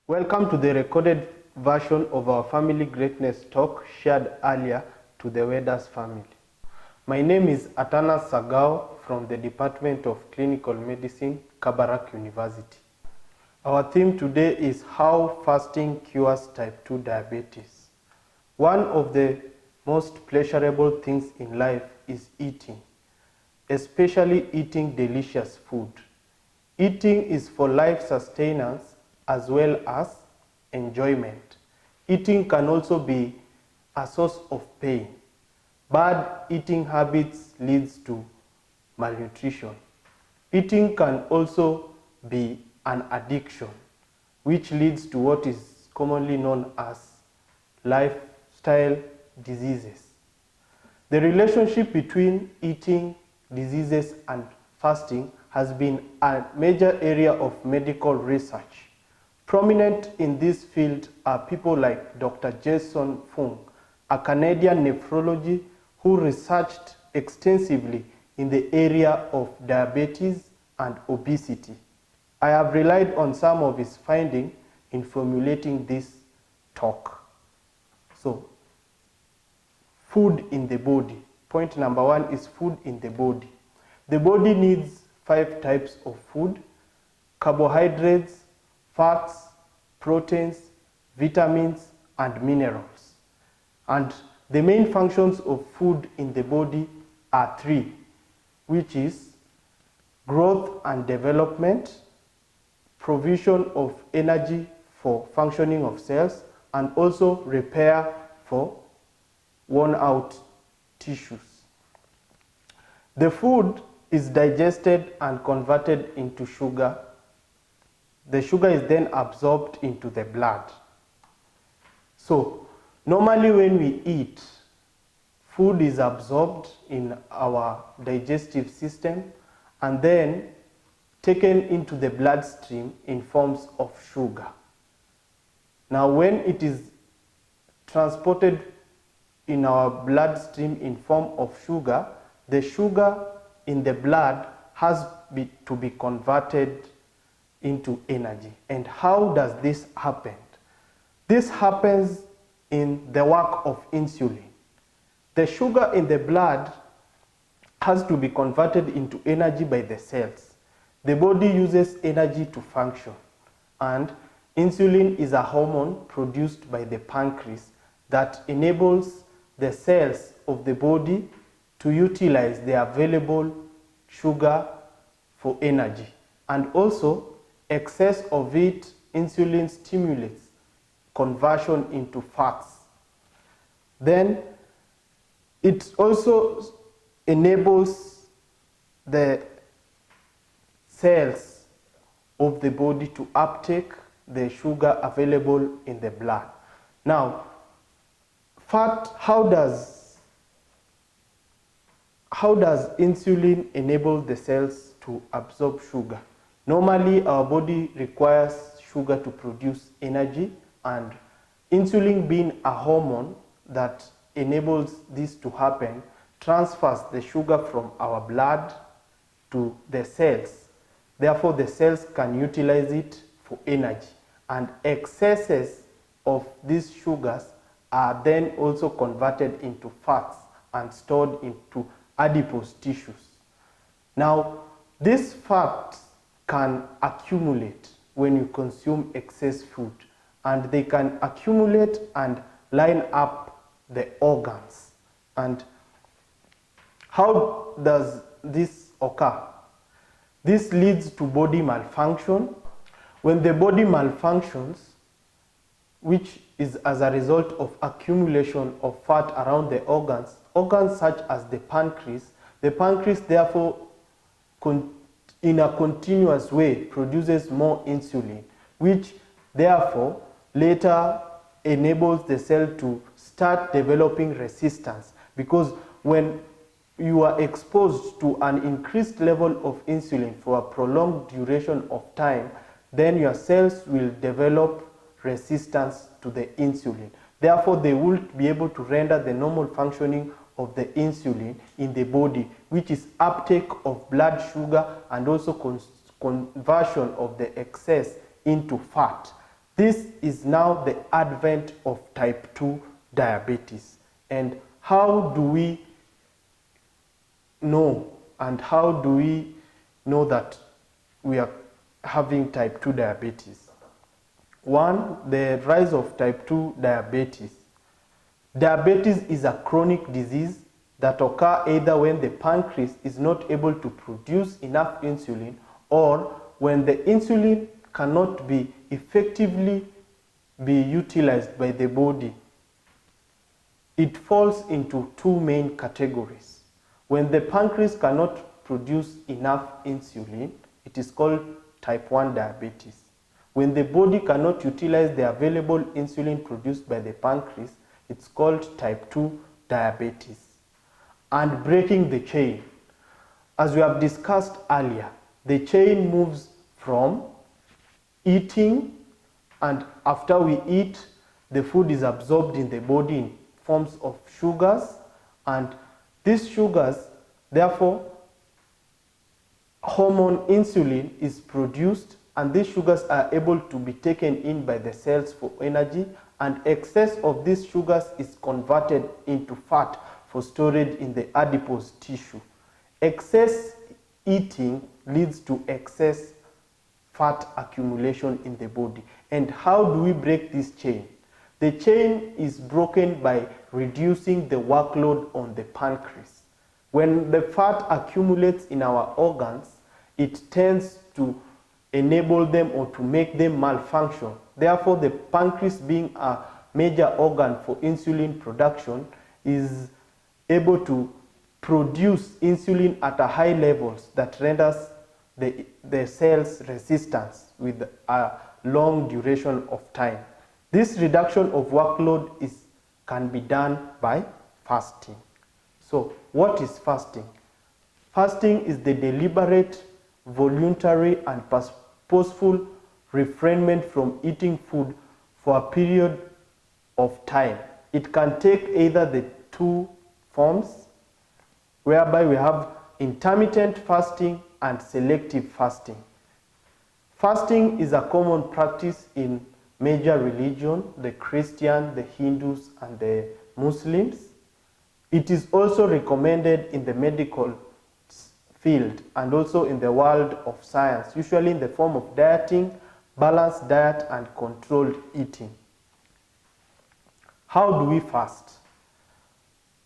Welcome to the recorded version of our family greatness talk shared earlier to the Wedas family. My name is Atanas Sagao from the Department of Clinical Medicine, Kabarak University. Our theme today is how fasting cures type 2 diabetes. One of the most pleasurable things in life is eating, especially eating delicious food. Eating is for life sustenance as well as enjoyment. Eating can also be a source of pain. Bad eating habits leads to malnutrition. Eating can also be an addiction, which leads to what is commonly known as lifestyle diseases. The relationship between eating diseases and fasting has been a major area of medical research. Prominent in this field are people like Dr. Jason Fung, a Canadian nephrologist who researched extensively in the area of diabetes and obesity. I have relied on some of his findings in formulating this talk. So, food in the body. Point number one is food in the body. The body needs 5 types of food: carbohydrates, fats, proteins, vitamins, and minerals. And the main functions of food in the body are 3, which is growth and development, provision of energy for functioning of cells, and also repair for worn out tissues. The food is digested and converted into sugar. The sugar is then absorbed into the blood. So, normally when we eat, food is absorbed in our digestive system and then taken into the bloodstream in forms of sugar. Now, when it is transported in our bloodstream in form of sugar, the sugar in the blood has to be converted into energy. And how does this happen? This happens in the work of insulin. The sugar in the blood has to be converted into energy by the cells. The body uses energy to function, and insulin is a hormone produced by the pancreas that enables the cells of the body to utilize the available sugar for energy. And also, excess of it, insulin stimulates conversion into fats. Then it also enables the cells of the body to uptake the sugar available in the blood. Now, how does insulin enable the cells to absorb sugar? Normally, our body requires sugar to produce energy, and insulin, being a hormone that enables this to happen, transfers the sugar from our blood to the cells. Therefore, the cells can utilize it for energy, and excesses of these sugars are then also converted into fats and stored into adipose tissues. Now, these fats can accumulate when you consume excess food, and they can accumulate and line up the organs. And how does this occur? This leads to body malfunction. When the body malfunctions, which is as a result of accumulation of fat around the organs such as the pancreas therefore in a continuous way produces more insulin, which therefore later enables the cell to start developing resistance, because when you are exposed to an increased level of insulin for a prolonged duration of time, then your cells will develop resistance to the insulin. Therefore, they won't be able to render the normal functioning of the insulin in the body, which is uptake of blood sugar and also conversion of the excess into fat. This is now the advent of type 2 diabetes. And how do we know that we are having type 2 diabetes? One, the rise of type 2 diabetes. Diabetes is a chronic disease that occurs either when the pancreas is not able to produce enough insulin or when the insulin cannot be effectively utilized by the body. It falls into two main categories. When the pancreas cannot produce enough insulin, it is called type 1 diabetes. When the body cannot utilize the available insulin produced by the pancreas, it's called type 2 diabetes. And breaking the chain. As we have discussed earlier, the chain moves from eating, and after we eat, the food is absorbed in the body in forms of sugars, and these sugars, therefore, hormone insulin is produced, and these sugars are able to be taken in by the cells for energy, and excess of these sugars is converted into fat for storage in the adipose tissue. Excess eating leads to excess fat accumulation in the body. And how do we break this chain? The chain is broken by reducing the workload on the pancreas. When the fat accumulates in our organs, it tends to enable them or to make them malfunction. Therefore, the pancreas, being a major organ for insulin production, is able to produce insulin at a high levels that renders the cells resistant with a long duration of time. This reduction of workload can be done by fasting. So, what is fasting? Fasting is the deliberate, voluntary, and purposeful refrainment from eating food for a period of time. It can take either the two forms, whereby we have intermittent fasting and selective fasting. Fasting is a common practice in major religion, the Christian, the Hindus, and the Muslims. It is also recommended in the medical field and also in the world of science, usually in the form of dieting, balanced diet, and controlled eating. How do we fast?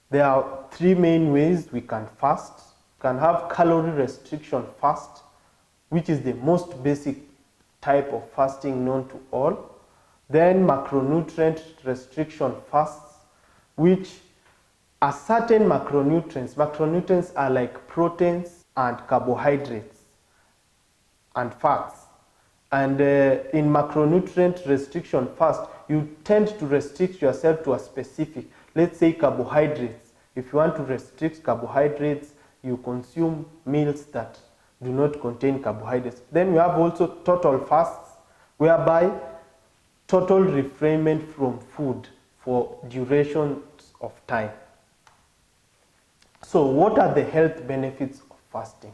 There are three main ways we can fast. We can have calorie restriction fast, which is the most basic type of fasting known to all. Then macronutrient restriction fasts, which are certain macronutrients. Macronutrients are like proteins and carbohydrates and fats. And in macronutrient restriction fast, you tend to restrict yourself to a specific, let's say carbohydrates. If you want to restrict carbohydrates, you consume meals that do not contain carbohydrates. Then we have also total fasts, whereby total refrainment from food for durations of time. So what are the health benefits of fasting?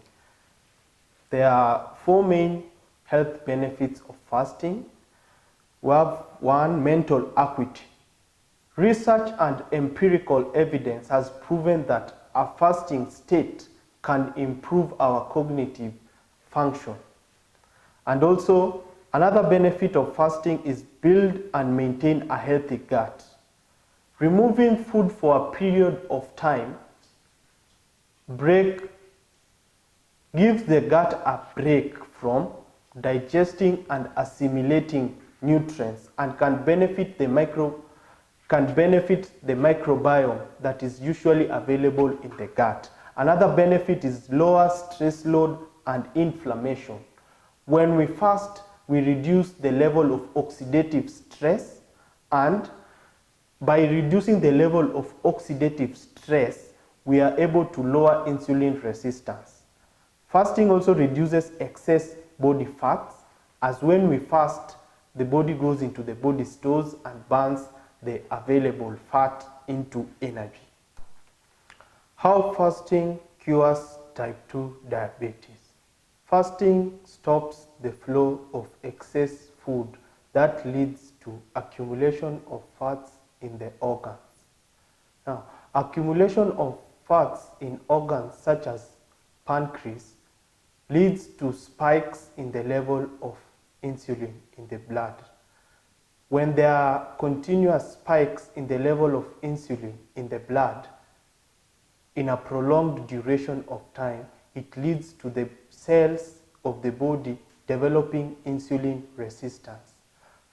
There are four main health benefits of fasting. We have one, mental acuity. Research and empirical evidence has proven that a fasting state can improve our cognitive function. And also, another benefit of fasting is build and maintain a healthy gut. Removing food for a period of time gives the gut a break from digesting and assimilating nutrients and can benefit the microbiome that is usually available in the gut. Another benefit is lower stress load and inflammation. When we fast, we reduce the level of oxidative stress, and by reducing the level of oxidative stress, we are able to lower insulin resistance. Fasting also reduces excess body fats, as when we fast, the body goes into the body stores and burns the available fat into energy. How fasting cures type 2 diabetes? Fasting stops the flow of excess food that leads to accumulation of fats in the organs. Now, accumulation of fats in organs such as pancreas leads to spikes in the level of insulin in the blood. When there are continuous spikes in the level of insulin in the blood in a prolonged duration of time, it leads to the cells of the body developing insulin resistance.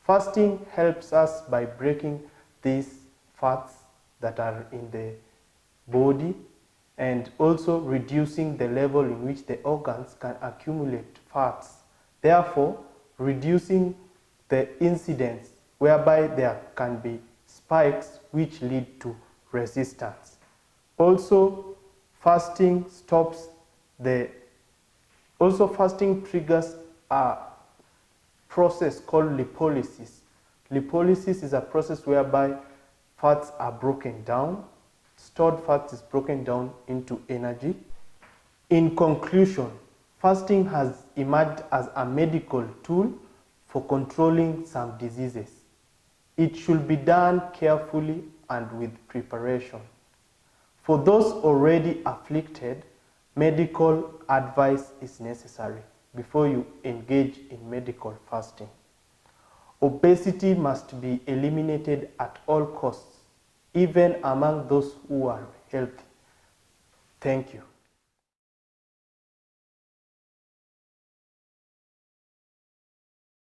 Fasting helps us by breaking these fats that are in the body and also reducing the level in which the organs can accumulate fats, therefore reducing the incidence whereby there can be spikes which lead to resistance. Also, fasting triggers a process called lipolysis. Lipolysis is a process whereby fats are broken down. Stored fat is broken down into energy. In conclusion, fasting has emerged as a medical tool for controlling some diseases. It should be done carefully and with preparation. For those already afflicted, medical advice is necessary before you engage in medical fasting. Obesity must be eliminated at all costs, even among those who are healthy. Thank you.